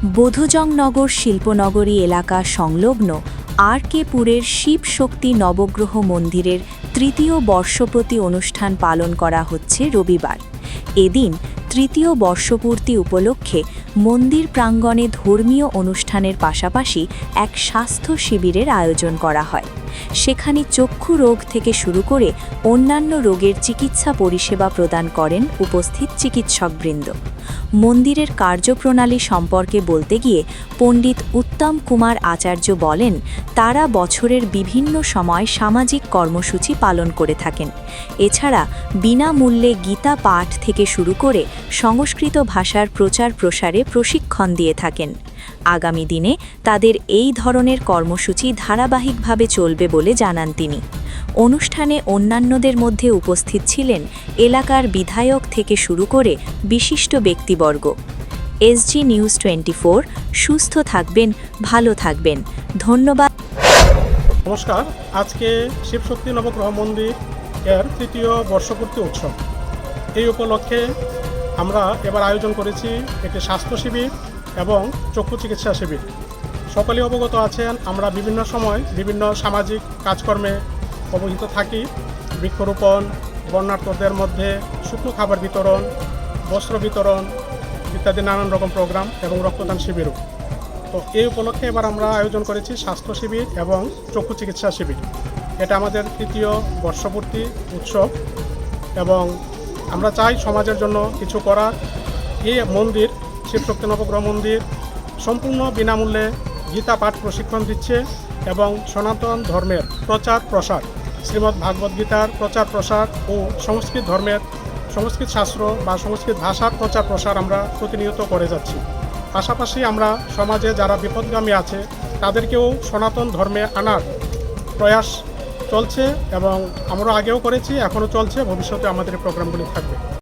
বোধজংনগর শিল্পনগরী এলাকা সংলগ্ন আর.কে.পুরের শিব শক্তি নবগ্রহ মন্দিরের তৃতীয় বর্ষপূর্তি অনুষ্ঠান পালন করা হচ্ছে রবিবার। এদিন তৃতীয় বর্ষপূর্তি উপলক্ষে মন্দির প্রাঙ্গণে ধর্মীয় অনুষ্ঠানের পাশাপাশি এক স্বাস্থ্য শিবিরের আয়োজন করা হয়। সেখানে চক্ষু রোগ থেকে শুরু করে অন্যান্য রোগের চিকিৎসা পরিষেবা প্রদান করেন উপস্থিত চিকিৎসকবৃন্দ। মন্দিরের কার্যপ্রণালী সম্পর্কে বলতে গিয়ে পণ্ডিত উত্তম কুমার আচার্য বলেন, তারা বছরের বিভিন্ন সময় সামাজিক কর্মসূচি পালন করে থাকেন। এছাড়া বিনামূল্যে গীতা পাঠ থেকে শুরু করে সংস্কৃত ভাষার প্রচার প্রসারে প্রশিক্ষণ দিয়ে থাকেন। আগামী দিনে তাদের এই ধরনের কর্মসূচি ধারাবাহিকভাবে চলবে বলে জানান তিনি। অনুষ্ঠানে অন্যান্যদের মধ্যে উপস্থিত ছিলেন এলাকার বিধায়ক থেকে শুরু করে বিশিষ্ট ব্যক্তিবর্গ। এসজি নিউজ 24, সুস্থ থাকবেন, ভালো থাকবেন। ধন্যবাদ। নমস্কার। আজকে শিবশক্তি নবগ্রহ মন্দির এর তৃতীয় বর্ষপূর্তি উৎসব। এই উপলক্ষে আমরা এবার আয়োজন করেছি একটি স্বাস্থ্য শিবির এবং চক্ষু চিকিৎসা শিবির। সকলে অবগত আছেন, আমরা বিভিন্ন সময় বিভিন্ন সামাজিক কাজকর্মে অবহিত থাকি। বৃক্ষরোপণ, বন্যার্তদের মধ্যে শুকনো খাবার বিতরণ, বস্ত্র বিতরণ ইত্যাদি নানান রকম প্রোগ্রাম এবং রক্তদান শিবিরও। তো এই উপলক্ষে এবার আমরা আয়োজন করেছি স্বাস্থ্য শিবির এবং চক্ষু চিকিৎসা শিবির। এটা আমাদের তৃতীয় বর্ষপূর্তি উৎসব এবং আমরা চাই সমাজের জন্য কিছু করার। এই মন্দির, শিবশক্তি নবগ্রহ মন্দির, সম্পূর্ণ বিনামূল্যে গীতা পাঠ প্রশিক্ষণ দিচ্ছে এবং সনাতন ধর্মের প্রচার প্রসার, শ্রীমদ্ ভাগবত গীতার প্রচার প্রসার ও সংস্কৃত ধর্মের, সংস্কৃত শাস্ত্র বা সংস্কৃত ভাষার প্রচার প্রসার আমরা প্রতিনিয়ত করে যাচ্ছি। পাশাপাশি আমরা সমাজে যারা বিপদগামী আছে তাদেরকেও সনাতন ধর্মে আনার প্রয়াস চলছে এবং আমরা আগেও করেছি, এখনও চলছে, ভবিষ্যতে আমাদের এই প্রোগ্রামগুলি থাকবে।